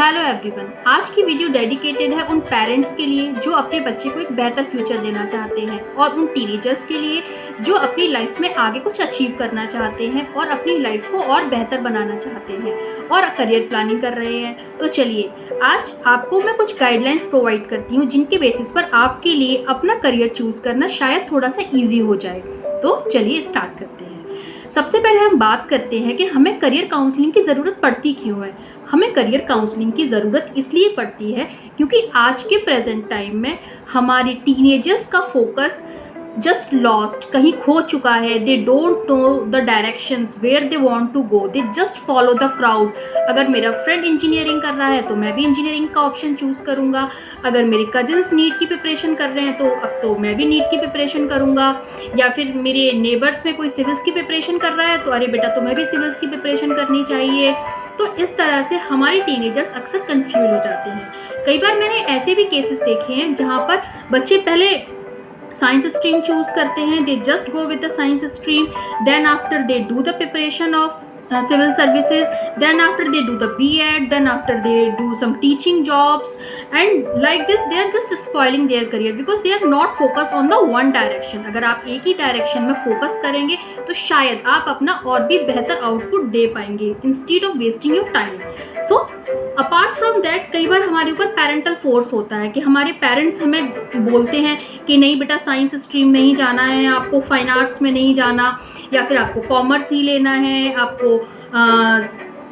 Hello everyone, आज की video dedicated है उन पेरेंट्स के लिए जो अपने बच्चे को एक बेहतर फ्यूचर देना चाहते हैं और उन टीनेजर्स के लिए जो अपनी लाइफ में आगे कुछ अचीव करना चाहते हैं और अपनी लाइफ को और बेहतर बनाना चाहते हैं और करियर प्लानिंग कर रहे हैं। तो चलिए आज आपको मैं कुछ गाइडलाइंस प्रोवाइड करती हूँ जिनके बेसिस पर आपके लिए अपना करियर चूज करना शायद थोड़ा सा ईजी हो जाए। तो चलिए स्टार्ट करते हैं। सबसे पहले हम बात करते हैं कि हमें करियर काउंसलिंग की ज़रूरत पड़ती क्यों है। हमें करियर काउंसलिंग की ज़रूरत इसलिए पड़ती है क्योंकि आज के प्रेजेंट टाइम में हमारे टीनेजर्स का फोकस जस्ट लॉस्ट, कहीं खो चुका है। They don't know the directions where they want to go, they just follow the crowd. अगर मेरा फ्रेंड इंजीनियरिंग कर रहा है तो मैं भी इंजीनियरिंग का ऑप्शन चूज़ करूँगा। अगर मेरे कजन्स नीट की प्रिपरेशन कर रहे हैं तो अब तो मैं भी नीट की प्रिपरेशन करूँगा। या फिर मेरे नेबर्स में कोई सिविल्स की प्रिपरेशन कर रहा है तो अरे बेटा तो मैं भी सिविल्स की प्रिपरेशन करनी चाहिए। तो इस तरह से हमारे टीनेजर्स अक्सर कंफ्यूज हो जाते हैं। कई बार मैंने ऐसे भी केसेस देखे हैं जहाँ पर बच्चे पहले साइंस स्ट्रीम चूज करते हैं, they just go with the science stream, then after they do the preparation of civil services, then after they do the B.Ed, then after they do some teaching jobs, and like this they are just spoiling their career because they are not focused on the one direction. अगर आप एक ही direction में focus करेंगे तो शायद आप अपना और भी बेहतर आउटपुट दे पाएंगे instead of wasting your time. So apart from that कई बार हमारे ऊपर पेरेंटल फोर्स होता है कि हमारे पेरेंट्स हमें बोलते हैं कि नहीं बेटा साइंस स्ट्रीम में ही जाना है, आपको फाइन आर्ट्स में नहीं जाना, या फिर आपको कॉमर्स ही लेना है, आपको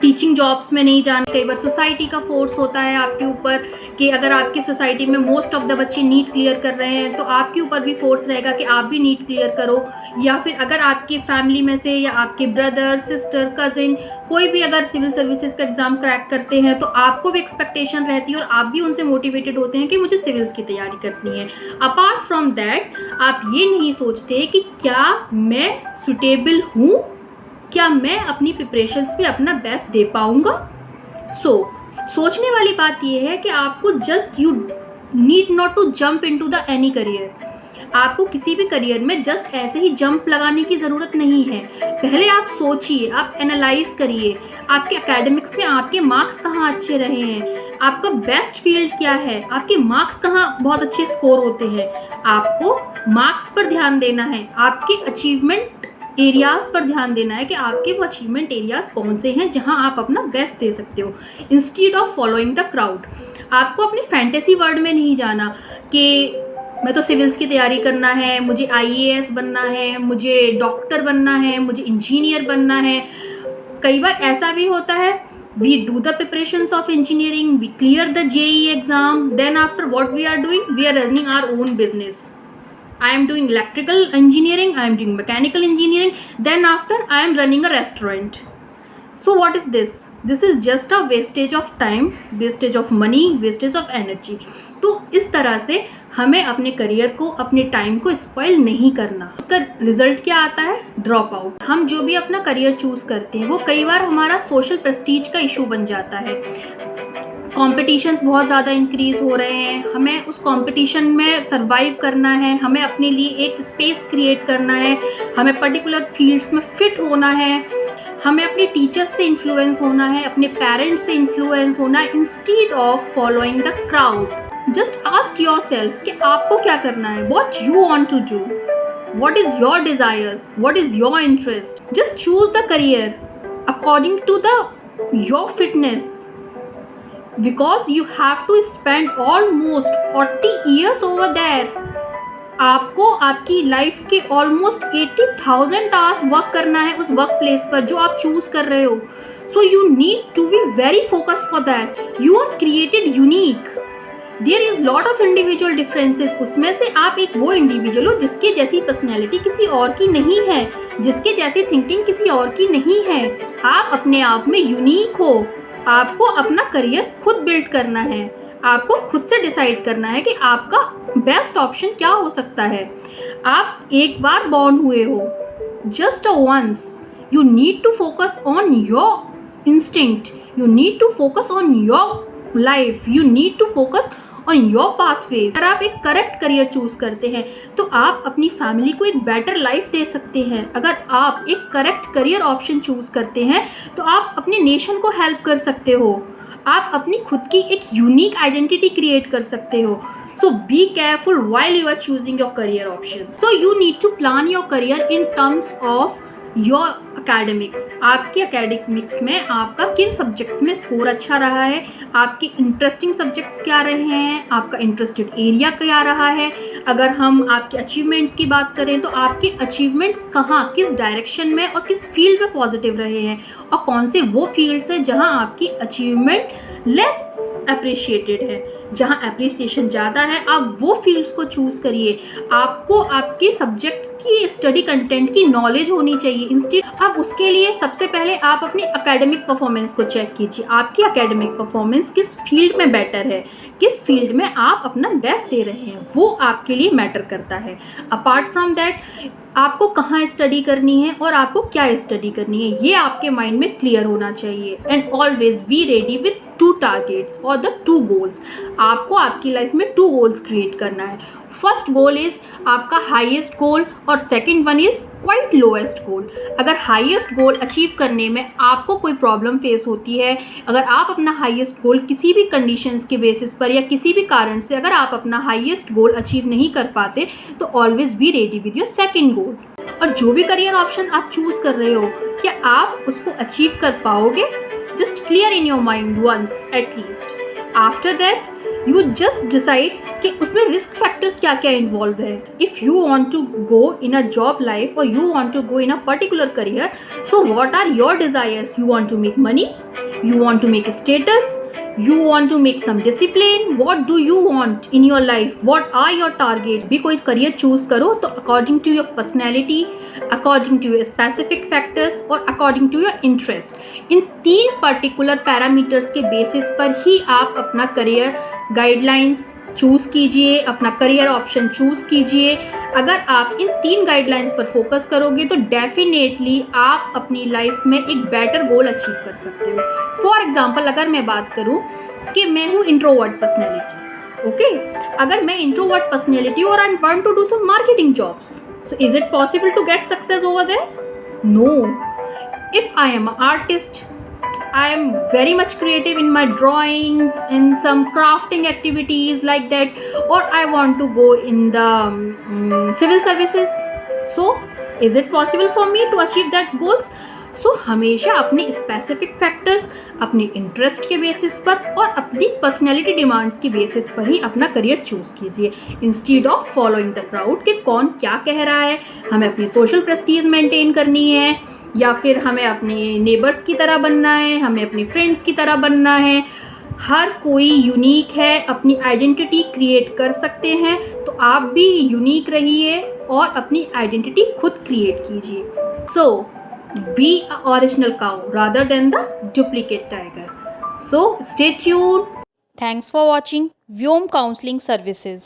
टीचिंग जॉब्स में नहीं जाना। कई बार सोसाइटी का फोर्स होता है आपके ऊपर कि अगर आपकी सोसाइटी में मोस्ट ऑफ द बच्चे नीट क्लियर कर रहे हैं तो आपके ऊपर भी फोर्स रहेगा कि आप भी नीट क्लियर करो। या फिर अगर आपकी फैमिली में से या आपके ब्रदर सिस्टर कजिन कोई भी अगर सिविल सर्विसेज का एग्ज़ाम क्रैक करते हैं तो आपको भी एक्सपेक्टेशन रहती है और आप भी उनसे मोटिवेटेड होते हैं कि मुझे सिविल्स की तैयारी करनी है। अपार्ट फ्रॉम दैट आप ये नहीं सोचते कि क्या मैं सुटेबल हूँ, क्या मैं अपनी प्रिपरेशंस पे अपना बेस्ट दे पाऊँगा। सोचने वाली बात यह है कि आपको just you need not to jump into the any career. आपको किसी भी करियर में जस्ट ऐसे ही जंप लगाने की ज़रूरत नहीं है। पहले आप सोचिए, आप एनालाइज करिए आपके एकेडमिक्स में आपके मार्क्स कहाँ अच्छे रहे हैं, आपका बेस्ट फील्ड क्या है, आपके मार्क्स कहाँ बहुत अच्छे स्कोर होते हैं। आपको मार्क्स पर ध्यान देना है, आपके अचीवमेंट एरियाज़ पर ध्यान देना है कि आपके वो अचीवमेंट एरियाज़ कौन से हैं जहां आप अपना बेस्ट दे सकते हो instead of following the crowd. आपको अपनी फैंटेसी वर्ल्ड में नहीं जाना कि मैं तो सिविल्स की तैयारी करना है, मुझे IAS बनना है, मुझे डॉक्टर बनना है, मुझे इंजीनियर बनना है। कई बार ऐसा भी होता है we do the preparations of engineering, we clear the JEE exam, then after what we are doing, we are running our own business. I am doing electrical engineering, I am doing mechanical engineering, then after I am running a restaurant. So what is this? This is just a wastage of time, wastage of money, wastage of energy. तो इस तरह से हमें अपने career को, अपने time को spoil नहीं करना। उसका रिजल्ट क्या आता है? Drop out. हम जो भी अपना करियर चूज करते हैं वो कई बार हमारा सोशल प्रेस्टीज का इशू बन जाता है। कॉम्पिटिशन्स बहुत ज़्यादा इंक्रीज़ हो रहे हैं, हमें उस कॉम्पिटिशन में सर्वाइव करना है, हमें अपने लिए एक स्पेस क्रिएट करना है, हमें पर्टिकुलर फील्ड्स में फिट होना है, हमें अपने टीचर्स से इन्फ्लुएंस होना है, अपने पेरेंट्स से इन्फ्लुएंस होना है instead of following the crowd. Just ask yourself कि आपको क्या करना है, what you want to do, what is your desires, what is your interest. Just choose the career according to the your fitness, because you have to spend almost 40 years over there. आपको आपकी life के almost 80,000 hours work करना है उस work place पर जो आप choose कर रहे हो। So you need to be very focused for that. You are created unique, there is lot of individual differences. उसमें से आप एक वो इंडिविजुअल हो जिसके जैसी पर्सनैलिटी किसी और की नहीं है, जिसके जैसी थिंकिंग किसी और की नहीं है। आप अपने आप में यूनिक हो। आपको अपना करियर खुद बिल्ड करना है, आपको खुद से डिसाइड करना है कि आपका बेस्ट ऑप्शन क्या हो सकता है। आप एक बार बॉर्न हुए हो, just once. You need to focus on your instinct, you need to focus on your life, you need to focus on your pathways. अगर आप एक करेक्ट करियर चूज करते हैं तो आप अपनी फैमिली को एक बेटर लाइफ दे सकते हैं। अगर आप एक करेक्ट करियर ऑप्शन चूज करते हैं तो आप अपने नेशन को हेल्प कर सकते हो। आप अपनी खुद की एक यूनिक आइडेंटिटी क्रिएट कर सकते हो। So be careful while you are choosing your career option. So you need to plan your career in terms of your academics. आपके अकेडमिक्स में आपका किन सब्जेक्ट्स में स्कोर अच्छा रहा है, आपके इंटरेस्टिंग सब्जेक्ट्स क्या रहे हैं, आपका इंटरेस्टेड एरिया क्या रहा है। अगर हम आपके अचीवमेंट्स की बात करें तो आपके अचीवमेंट्स कहाँ, किस डायरेक्शन में और किस फील्ड में पॉजिटिव रहे हैं, और कौन से वो फील्ड्स हैं जहाँ आपकी अचीवमेंट लेस अप्रिशिएटेड है। जहाँ एप्रिसिएशन ज़्यादा है आप वो फील्ड्स को चूज़ करिए। आपको आपके सब्जेक्ट की स्टडी कंटेंट की नॉलेज होनी चाहिए। इंस्टीट्यूट अब उसके लिए सबसे पहले आप अपनी एकेडमिक परफॉर्मेंस को चेक कीजिए। आपकी एकेडमिक परफॉर्मेंस किस फील्ड में बेटर है, किस फील्ड में आप अपना बेस्ट दे रहे हैं, वो आपके लिए मैटर करता है। अपार्ट फ्रॉम दैट आपको कहाँ स्टडी करनी है और आपको क्या स्टडी करनी है, ये आपके माइंड में क्लियर होना चाहिए। And always be ready with 2 targets और द 2 गोल्स। आपको आपकी लाइफ में 2 गोल्स क्रिएट करना है। फर्स्ट गोल इज आपका हाईएस्ट गोल और second one is quite lowest goal. अगर हाईएस्ट गोल अचीव करने में आपको कोई प्रॉब्लम फेस होती है, अगर आप अपना हाईएस्ट गोल किसी भी कंडीशंस के बेसिस पर या किसी भी कारण से अगर आप अपना हाईएस्ट गोल अचीव नहीं कर पाते, तो always be ready with your second goal. और जो भी करियर ऑप्शन आप चूज कर रहे हो, क्या आप उसको अचीव कर पाओगे? Just clear in your mind once at least. After that you just decide कि उसमें रिस्क फैक्टर्स क्या क्या इन्वॉल्व है। If you want to go in a job life और you want to go in a particular career, so what are your desires? You want to make money, you want to make a status, you want to make some discipline, what do you want in your life, what are your targets? भी कोई career choose करो तो according to your personality, according to your specific factors और according to your interest, in 3 particular parameters के basis पर ही आप अपना career guidelines choose कीजिए, अपना करियर ऑप्शन चूज़ कीजिए। अगर आप इन 3 गाइडलाइंस पर फोकस करोगे तो डेफिनेटली आप अपनी लाइफ में एक बेटर गोल अचीव कर सकते हो। फॉर एग्जांपल अगर मैं बात करूं कि मैं हूं इंट्रोवर्ट पर्सनैलिटी, ओके, अगर मैं इंट्रोवर्ट पर्सनैलिटी और I want to do some marketing jobs, so is it possible to get success over there? No. If I am a artist, I am very much creative in my drawings, in some crafting activities like that, or I want to go in the civil services. So, is it possible for me to achieve that goals? So, हमेशा अपने specific factors, अपने interest के basis पर और अपनी personality demands के basis पर ही अपना career choose कीजिए, instead of following the crowd कि कौन क्या कह रहा है, हमें अपनी social prestige maintain करनी है या फिर हमें अपने नेबर्स की तरह बनना है, हमें अपने फ्रेंड्स की तरह बनना है। हर कोई यूनिक है, अपनी आइडेंटिटी क्रिएट कर सकते हैं, तो आप भी यूनिक रहिए और अपनी आइडेंटिटी खुद क्रिएट कीजिए। So be a original cow rather than the duplicate tiger. So stay tuned. Thanks for watching Vyom counselling services.